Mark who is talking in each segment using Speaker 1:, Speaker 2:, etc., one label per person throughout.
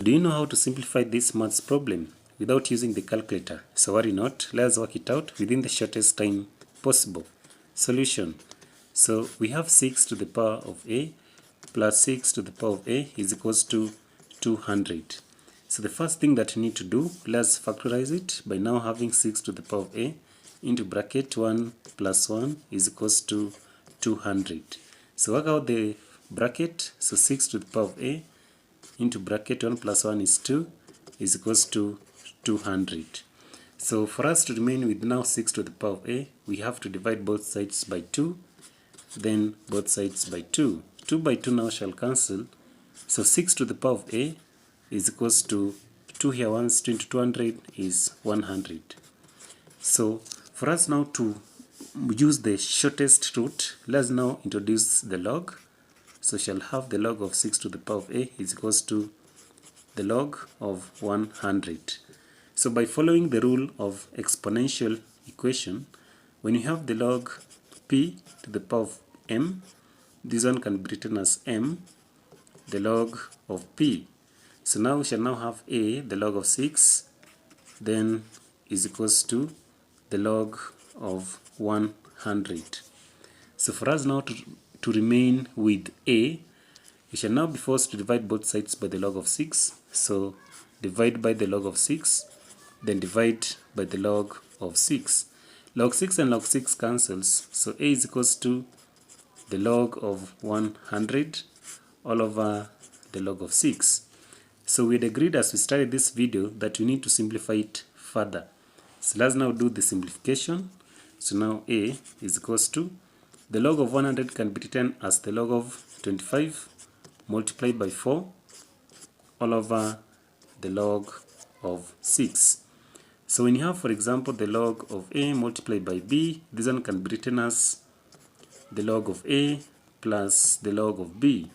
Speaker 1: Do you know how to simplify this maths problem without using the calculator? So worry not, let's work it out within the shortest time possible. Solution. So we have 6 to the power of a plus 6 to the power of a is equals to 200. So the first thing that you need to do, let's factorize it by now having 6 to the power of a into bracket 1 plus 1 is equals to 200. So work out the bracket, so 6 to the power of a into bracket 1 plus 1 is 2 is equals to 200. So for us to remain with now 6 to the power of a, we have to divide both sides by 2, then both sides by 2. 2 by 2 now shall cancel. So 6 to the power of a is equals to 2 here once, 2 into 200 is 100. So for us now to use the shortest route, let's now introduce the log. So shall have the log of 6 to the power of a is equals to the log of 100. So by following the rule of exponential equation, when you have the log p to the power of m, this one can be written as m, the log of p. So now we shall now have a, the log of 6, then is equals to the log of 100. So for us now to remain with a, we shall now be forced to divide both sides by the log of 6. So divide by the log of 6, then divide by the log of 6. Log 6 and log 6 cancels, so a is equals to the log of 100 all over the log of 6. So we had agreed as we started this video that we need to simplify it further. So let's now do the simplification. So now a is equals to the log of 100 can be written as the log of 25 multiplied by 4 all over the log of 6. So when you have, for example, the log of a multiplied by b, this one can be written as the log of a plus the log of b.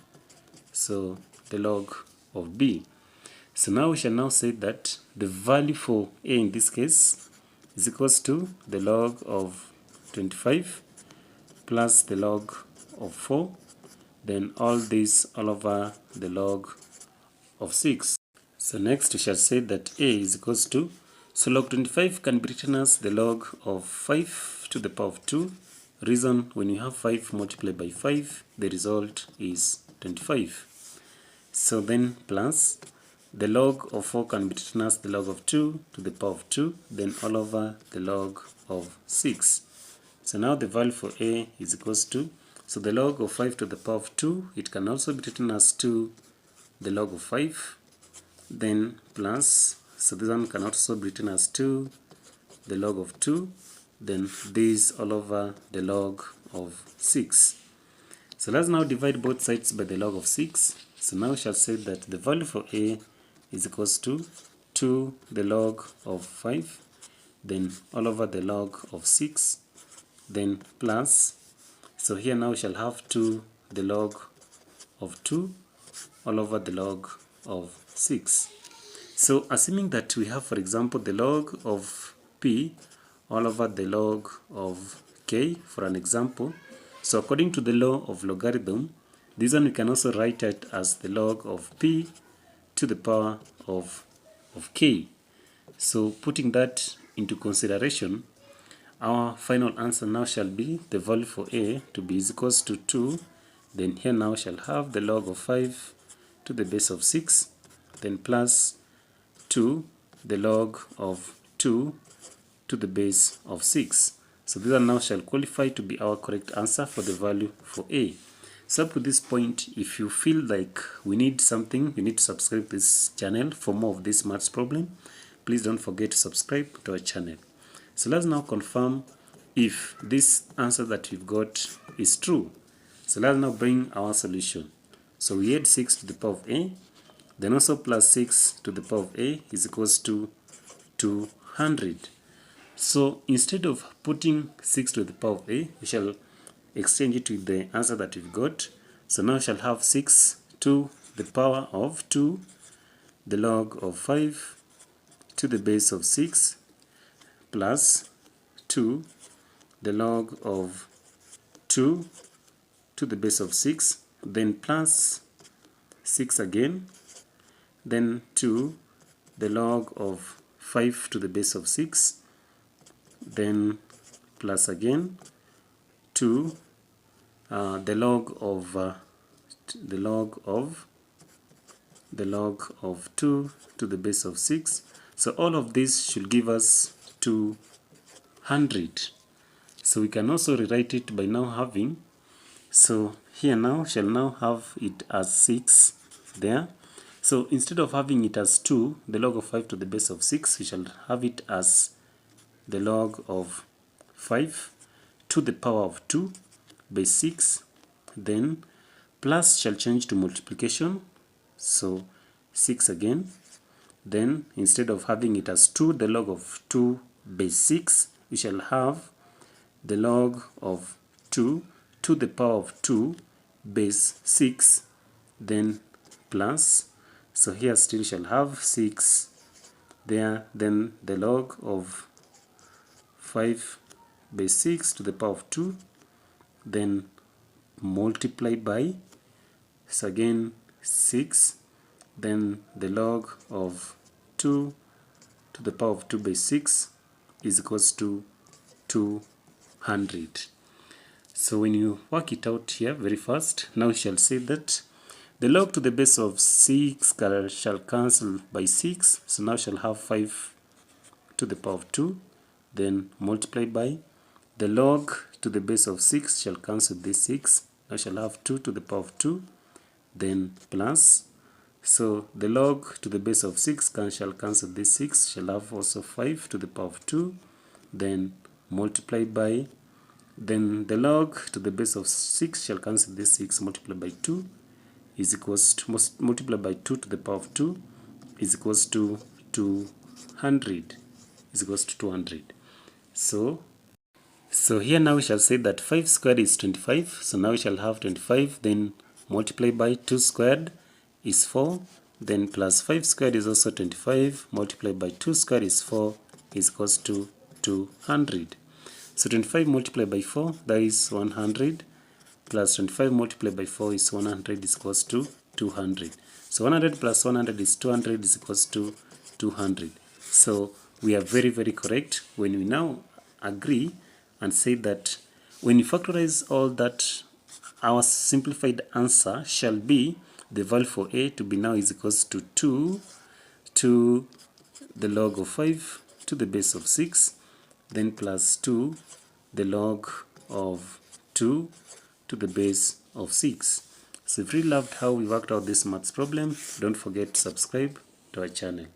Speaker 1: So the log of b. So now we shall now say that the value for a in this case is equals to the log of 25 plus the log of 4, then all this all over the log of 6. So next we shall say that a is equals to, so log 25 can be written as the log of 5 to the power of 2. Reason, when you have 5 multiplied by 5, the result is 25. So then plus the log of 4 can be written as the log of 2 to the power of 2, then all over the log of 6. So now the value for a is equals to, so the log of 5 to the power of 2, it can also be written as 2 the log of 5, then plus, so this one can also be written as 2 the log of 2, then this all over the log of 6. So let's now divide both sides by the log of 6. So now we shall say that the value for a is equals to 2 the log of 5, then all over the log of 6, then plus, so here now we shall have 2 the log of 2 all over the log of 6. So assuming that we have, for example, the log of p all over the log of k for an example, so according to the law of logarithm, this one we can also write it as the log of p to the power of k. So putting that into consideration, our final answer now shall be the value for a to be is equals to 2, then here now shall have the log of 5 to the base of 6, then plus 2 the log of 2 to the base of 6. So this one now shall qualify to be our correct answer for the value for a. So up to this point, if you feel like we need something, you need to subscribe to this channel for more of this maths problem. Please don't forget to subscribe to our channel. So let's now confirm if this answer that we've got is true. So let's now bring our solution. So we had 6 to the power of a, then also plus 6 to the power of a is equals to 200. So instead of putting 6 to the power of a, we shall exchange it with the answer that we've got. So now we shall have 6 to the power of 2, the log of 5 to the base of 6, plus 2 the log of 2 to the base of 6, then plus 6 again, then 2 the log of 5 to the base of 6, then plus again 2 the log of 2 to the base of 6. So all of this should give us 200. So we can also rewrite it by now having, so here now shall now have it as 6 there. So instead of having it as 2 the log of 5 to the base of 6, we shall have it as the log of 5 to the power of 2 base 6, then plus shall change to multiplication, so 6 again, then instead of having it as 2 the log of 2 base 6, we shall have the log of 2 to the power of 2 base 6, then plus, so here still shall have 6 there, then the log of 5 base 6 to the power of 2, then multiply by, so again 6, then the log of 2 to the power of 2 base 6 is equals to 200. So when you work it out here very fast, now we shall say that the log to the base of 6 shall cancel by 6, so now shall have 5 to the power of 2, then multiply by the log to the base of 6 shall cancel this 6, now shall have 2 to the power of 2, then plus, so the log to the base of 6 shall cancel this 6, shall have also 5 to the power of 2, then multiply by, then the log to the base of 6 shall cancel this 6, multiply by 2 is equals to, multiply by 2 to the power of 2 is equals to 200, is equals to 200. So here now we shall say that 5 squared is 25, so now we shall have 25, then multiply by 2 squared is 4, then plus 5 squared is also 25, multiply by 2 squared is 4 is equals to 200. So 25 multiplied by 4, that is 100, plus 25 multiplied by 4 is 100 is equals to 200. So 100 plus 100 is 200 is equals to 200. So we are very, very correct when we now agree and say that when you factorize all that, our simplified answer shall be the value for a to be now is equals to 2 to the log of 5 to the base of 6, then plus 2 the log of 2 to the base of 6. So if you loved how we worked out this maths problem, don't forget to subscribe to our channel.